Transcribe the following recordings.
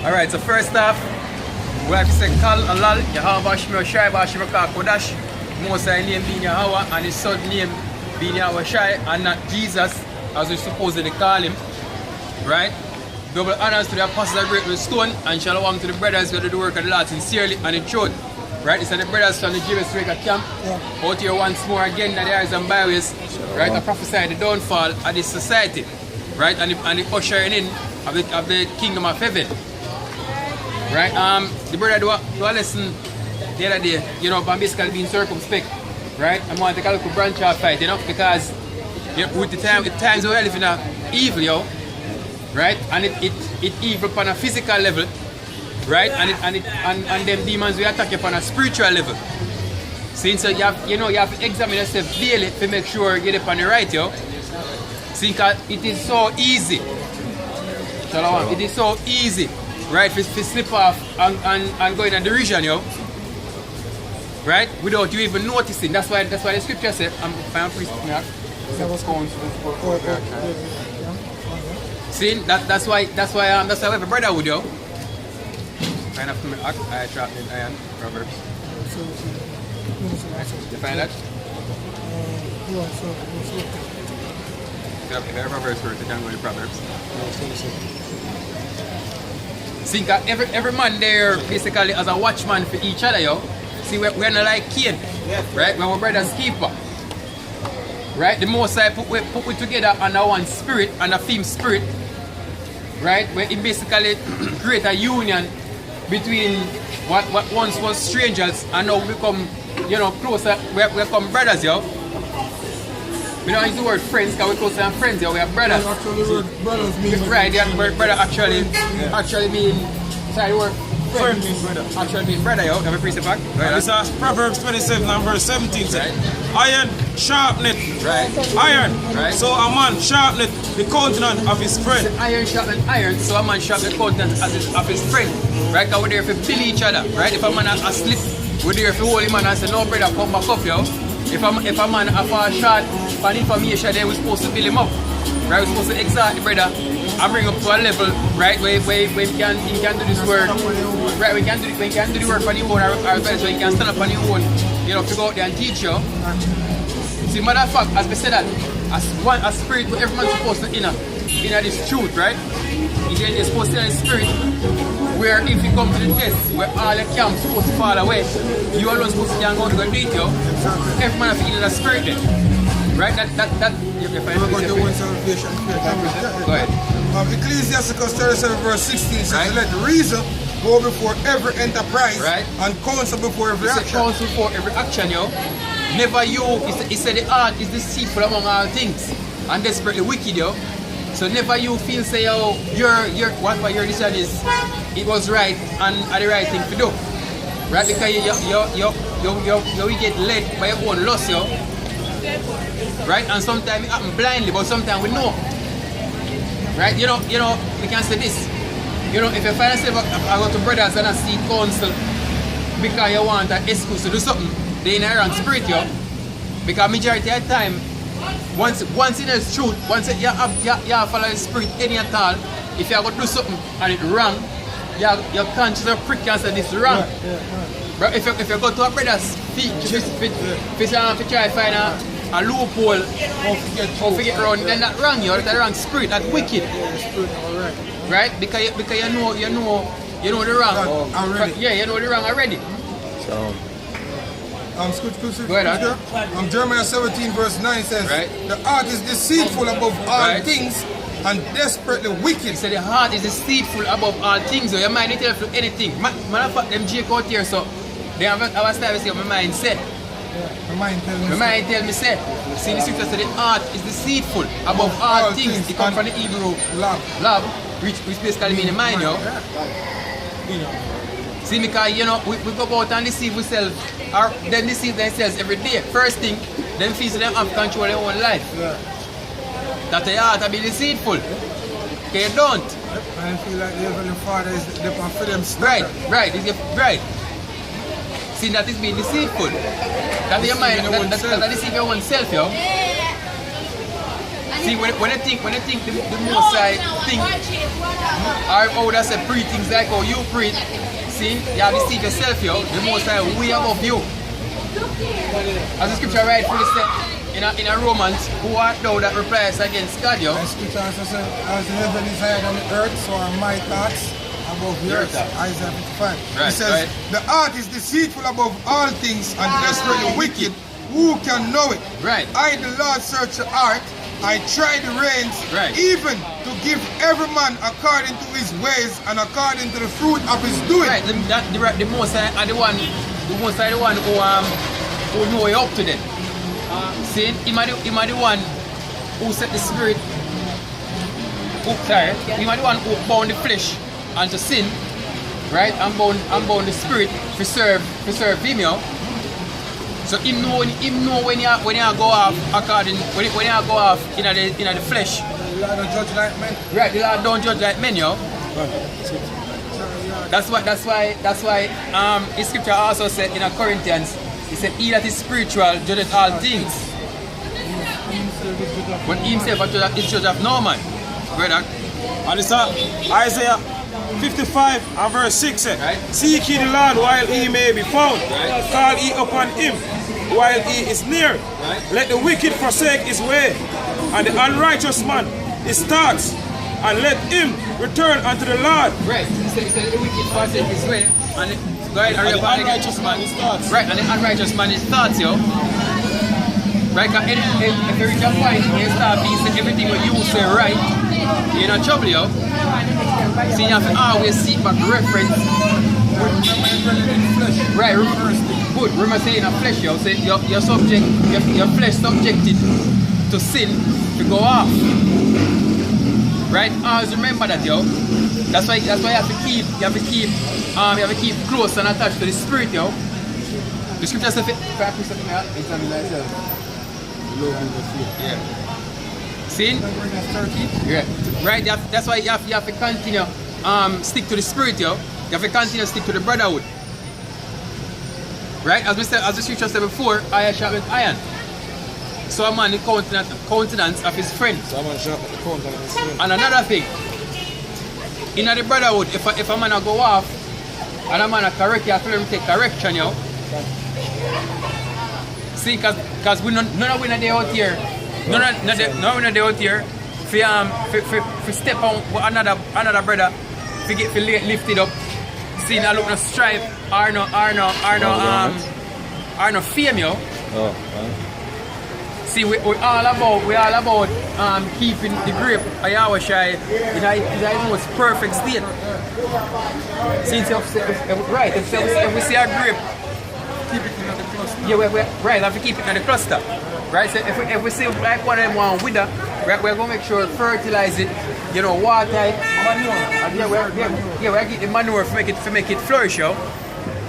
Alright, so first off, we have to say Kal Alal, Yahweh Shemir Shai, Bashimaka Kodash, Mosai name being Yahweh, and his son name being Yahweh Shai, and not Jesus, as we supposedly call him. Right? Double honors to the apostles of Great Stone, and shalom to the brothers who do the work of the Lord sincerely and in truth. Right? It's the brothers from the James Raker camp. Out here once more again, that there is some byways. Right? I prophesy the downfall of this society. Right? And the ushering in of the kingdom of heaven. Right? The brother do a lesson the other day, you know, I'm basically being circumspect. Right? I'm going to take a little branch off fight, you know, because you know, with the times we're living in evil, yo. Right? And it evil on a physical level. Right? And them demons we attack you on a spiritual level. Since you have to examine yourself daily to make sure you get on the right, yo. Since it is so easy. It is so easy. Right, to slip off and go in a derision, yo. Right? Without you even noticing. That's why the scripture said, I'm priest. See, that's why we have a brotherhood, yo. Kind of I dropped in iron, Proverbs. You find that? If you Proverbs first, you can go to Proverbs. See, every man there basically as a watchman for each other, yo. See, we're not like Cain, right? We're brother's keeper. Right? The Most High put we together under one spirit, and a theme spirit. Right? Where it basically create a union between what once was strangers and now we become, you know, closer. We become brothers, yo. We don't use the word friends because we're closer than friends, yo. We are brothers. Actually, the word brothers mean right, the word brother actually mean, sorry, the word friend means brother. Actually mean brother, yo. Have a priest back. This is Proverbs 27 and verse 17 says, iron sharpeneth iron. Right. So a man sharpeneth the countenance of his friend. Iron sharpeneth iron, so a man sharpeneth the countenance of his friend. Right? Because we're there to bill each other. Right? If a man asleep, we're there to hold him and say, no brother, come back up, yo. If a man have a short on information, then we're supposed to build him up. Right? We're supposed to exalt the brother and bring up to a level, right, where he can do this work. Right, we can do the work on your own, or so he can stand up on your own, you know, to go out there and teach you. See, matter of fact, as we said that, as spirit, every man's supposed to inner this truth, right? You're supposed to inner the spirit, where if you come to the test, where all your camps supposed to fall away, you alone supposed to go to the detail. Every man has inner the spirit then. Right? That We're going to one salvation. Go ahead. Ecclesiasticus 37 verse 16 says, let reason go before every enterprise, and counsel before every action. Counsel before every action, yo. Never you, he said the heart is deceitful among all things and desperately wicked, yo. So never you feel say, yo, what your decision is, it was right and the right thing to do. Right? Because you get led by your own lust, yo. Right? And sometimes it happens blindly, but sometimes we know. Right? You know, we can say this. You know, if you find yourself I go to brothers and I seek counsel because you want an excuse to do something, they in a wrong spirit, yo. Because majority of the time, once it is truth, once you follow the spirit any at all, if you go to do something and it's wrong, your conscience will prick you and say this is wrong. But if you go to a brother's feet, if you try to find a loophole, how to get around, then that's wrong, yo. That's the wrong spirit, that's wicked. Right? Because you know the wrong already. Yeah, you know the wrong already. So Jeremiah 17 verse 9 says, the heart is deceitful above all things and desperately wicked. He said the heart is deceitful above all things. So your mind didn't tell you anything. Matter of fact, them Jake out here, so they have a style to say my mind said. My mind tell me say. See, the scripture said the heart is deceitful above all things. It comes from the Hebrew love, which basically means the mind, yo. See, because you know, we go about and deceive ourselves, or then deceive themselves every day. First thing, them feel them have control of their own life. That they heart be deceitful. Okay, you don't. I feel like the Heavenly Father is the for them. Right. See, that is being deceitful. That your mind, that deceive your own self, yo. See, when I think the most I think, I would have said pre things like how you pre. See, you have to see yourself, yo. The most I way above you. As the scripture right fully said in a Romans, who art thou that replies against God, yo? The scripture also said, as the heaven is higher than the earth, so are my thoughts above the earth. Isaiah 55. Right, It says, right. the heart is deceitful above all things and desperately wicked. Who can know it? Right. I, the Lord, search the heart. I try the reins, Right. even to give every man according to his ways and according to the fruit of his doing. Right, the most I are the one who know you up to them. See, him are the one who set the spirit. Him are the one who bound the flesh unto sin, right? And bound the spirit to serve him, yo. So him know when you go off according when you go off in the flesh. The Lord don't judge like men. Right, the Lord don't judge like men, yo. That's why the scripture also said in Corinthians, he said, he that is spiritual judgeth all things. But he himself is judge of no man. Brother. And it's Isaiah 55 and verse 6 said, Right. Seek ye the Lord while he may be found. Right. Call ye upon him while he is near. Right. Let the wicked forsake his way, and the unrighteous man his thoughts, and let him return unto the Lord. Right. He said the wicked forsake his way. And go ahead, hurry And up the unrighteous man his thoughts. Right, and the unrighteous man his thoughts, yo. Right, because if you reach a point, you start being everything what you say right, you're in trouble, yo. So you have to always seek back reference. Right, good. Remember saying a flesh, yo. Say your flesh subjected to sin to go off. Right? Always remember that, yo. That's why you have to keep close and attached to the spirit, yo. The scripture says, if I put something out, examine thyself. Yeah. Sin? Yeah. Right? That's why you have to continue stick to the spirit, yo. You have to continue stick to the brotherhood. Right? As the scripture said before, iron sharpens iron. So a man the countenance of his friend. And another thing, in the brotherhood, if a man go off and a man correct you, I feel him take correction, yo. See, cause we none of we not there out here. None of we not there out here for step on another brother, to get lift it up. See, now look no stripe or no fame, yo. See, we all about keeping the grip of Yahweh Shai in its most perfect state. Since right, if we see a grip, keep it in the cluster. Yeah, right, have to keep it in the cluster. Right, so if we see like one of them one wither, right, we're gonna make sure to fertilize it, water it, manure. We get the manure to make it flourish, yo.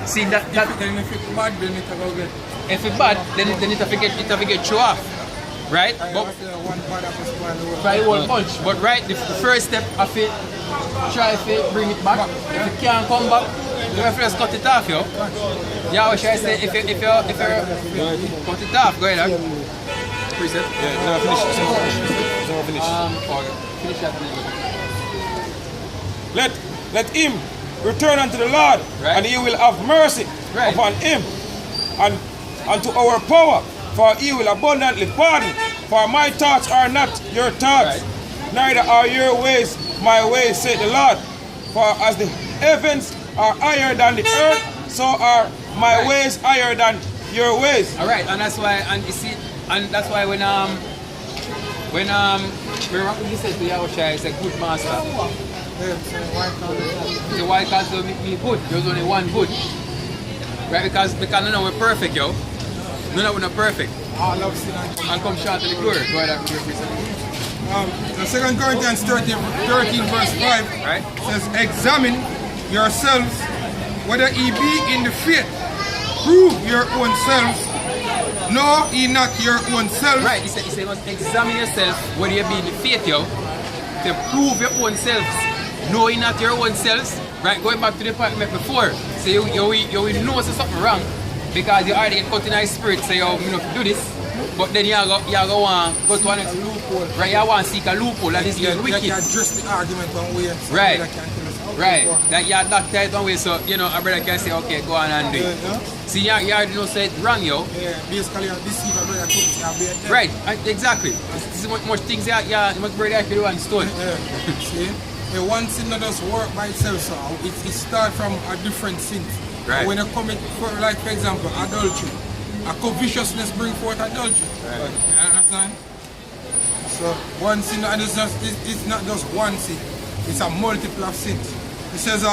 See that If it's bad, then it will get. if it's bad, then it have to get thrown off. Right? But One bad apple spoil the world. try the whole bunch. But right, the first step of it, try to bring it back. If it can't come back, you have to just cut it off, yo. Yeah, what should I say? If you cut it off, go ahead. Preset. Yeah, no, finish. Finish. Finish that. Let him return unto the Lord, Right. and he will have mercy Right. upon him and unto our power, for he will abundantly pardon. For my thoughts are not your thoughts, Right. neither are your ways my ways, said the Lord. For as the heavens are higher than the earth, so are my Right. ways higher than your ways. All right, and that's why, and you see, and that's why when you said to Yahushua, it's a good master. The white cats don't make me good. There's only one good. Right? Because none of we're perfect, yo. None of we're not perfect. All love sin And come short to the glory. Go ahead and So 2 Corinthians 13 verse 5 Right? says, examine yourselves whether ye be in the faith. Prove your own selves. Know ye not your own selves. Right, he said you must examine yourself whether you be in the faith, yo. To prove your own selves. Knowing not your own selves. Right, going back to the point I made before. So you know something wrong because you already get caught in our spirit, so you know to do this. But then you go want go to an loophole. Right, you want to seek a loophole that is You wicked. can address the argument one way. So Right. brother can tell us how Right, it works. that you're not tight one way, so you know a brother can say, okay, go on and do it. Yeah. See, you already know say it wrong, yo. Yeah, basically you deceive a brother to Right, exactly. This is much things much brother can do and stone. Yeah. See? The one sin that does work by itself, so it starts from a different sin. Right. When you commit, like for example, adultery, a covetousness brings forth adultery. Right. You understand? So one sin, and it's not just one sin, it's a multiple of sins. It says,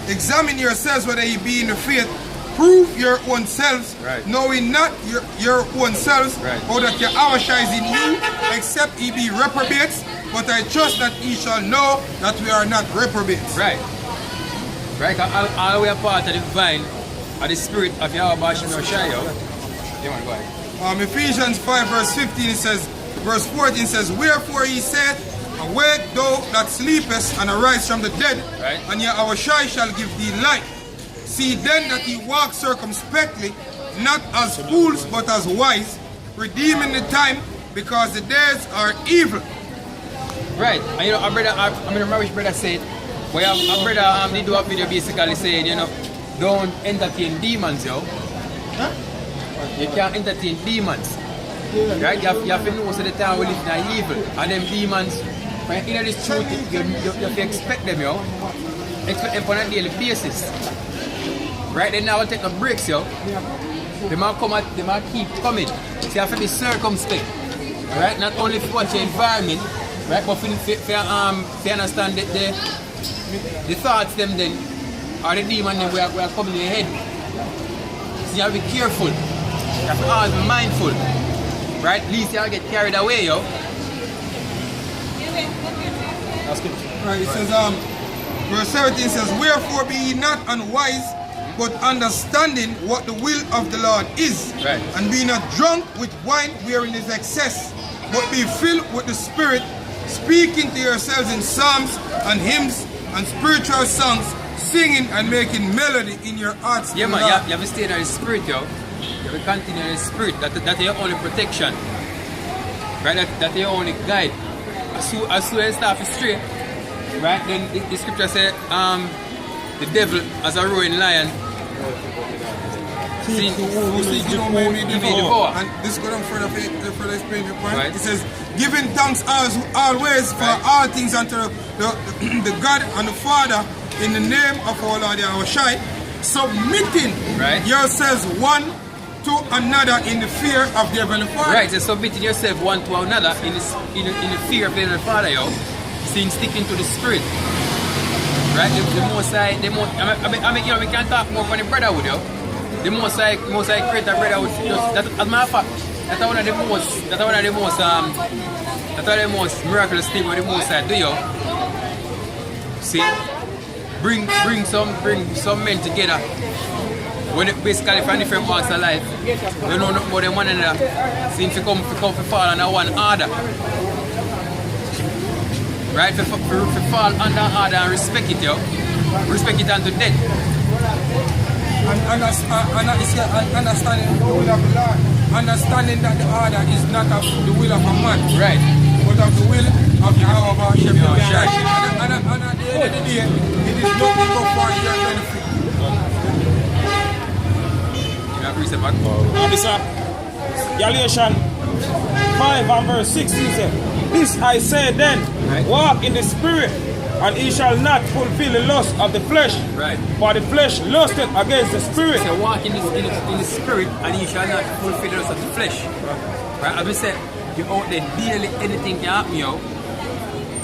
examine yourselves whether ye be in the faith, prove your own selves, Right. knowing not your own selves, Right. or that your Yahweh is in you, except ye be reprobates. But I trust that ye shall know that we are not reprobates. Right. Right, all we are part of the vine, of the spirit of Yahweh Bashim Yoshai, yo. Yeah, man, go ahead. Ephesians 5 verse 15 it says, verse 14 says, wherefore he said, awake thou that sleepest, and arise from the dead, Right. and Yahweh shall give thee light. See then that ye walk circumspectly, not as fools, but as wise, redeeming the time, because the days are evil. Right, and you know, a brother, I mean, a Irish brother said, well, a brother they do a video basically saying, you know, don't entertain demons, yo. Huh? You can't entertain demons. Right? You have to know so the time we live in evil. And them demons, when you know this truth, you have to expect them, yo. Expect them on a daily basis. Right? They now take the breaks, yo. They might keep coming. So you have to be circumspect. Right? Not only for watch your environment, right? But for understand the thoughts them then, or the demon them we are coming in your head. So you have to be careful. You have to always be mindful. Right? At least you don't get carried away, yo. That's good. Right, it says, verse 17 says, wherefore be ye not unwise, but understanding what the will of the Lord is. Right. And be not drunk with wine wherein is excess, but be filled with the Spirit, speaking to yourselves in psalms and hymns and spiritual songs, singing and making melody in your hearts. Yeah, to man, the Lord. you have to stay in the spirit, yo. You have to continue in the spirit. That's your only protection. Right? That's your only guide. As soon as you start to stray, right, then the scripture says, the devil as a roaring lion, seeing who See, seeks you to don't mind me he may devour. devour. And this goes on further explain your point. Right. It says, giving thanks always for Right. all things unto the God and the Father in the name of our Lord Yahushua, submitting Right. yourselves one to another in the fear of the Heavenly Father. Right, so submitting yourself one to another in the fear of the Heavenly Father, yo. Seeing sticking to the spirit. Right? The most I mean, you know, we can talk more from the brotherhood, yo. The most I create a brotherhood. That, as a matter of fact, that's one of the most miraculous things what the most I do, yo. See? Bring some men together. When it basically from different parts of life, we know nothing more than one another. Seem to come to fall under one order. Right? To fall under order and respect it, yo. Respect it unto death. And understanding the will of the Lord. Understanding that the order is not of the will of a man, Right. but of the will of Yahweh Hashem. Yahushua. And at the end of the day, it is nothing but for your benefit. You know, reset back. Abisa, Galatians 5 and verse 16 says, this I say then, Right. walk in the spirit, and ye shall not fulfill the lust of the flesh. Right. For the flesh lusteth against the spirit. So walk in the spirit and you shall not fulfill the lust of the flesh. Right? As we said, you out there daily, anything can happen, yo.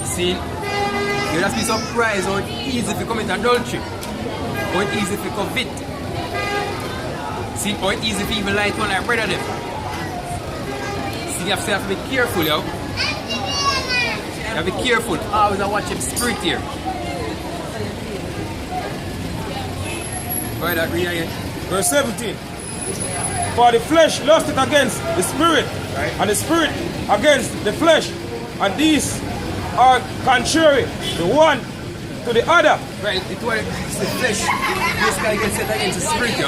See, you just be surprised how easy to commit adultery. How easy to covet. See, how easy to even lie to one like brother them. See, you have to be careful, yo. You have to be careful. Always watch your spirit here. Go ahead, read again. Verse 17. For the flesh lusteth against the spirit, Right. and the spirit against the flesh, and these are contrary the one to the other. Right, it's the flesh. This guy gets set against the spirit, yo.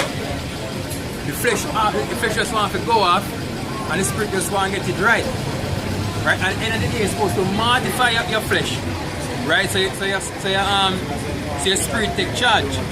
The flesh just wants to go off, and the spirit just want to get it right. Right? And at the end of the day, you're supposed to mortify your flesh. Right? So your spirit take charge.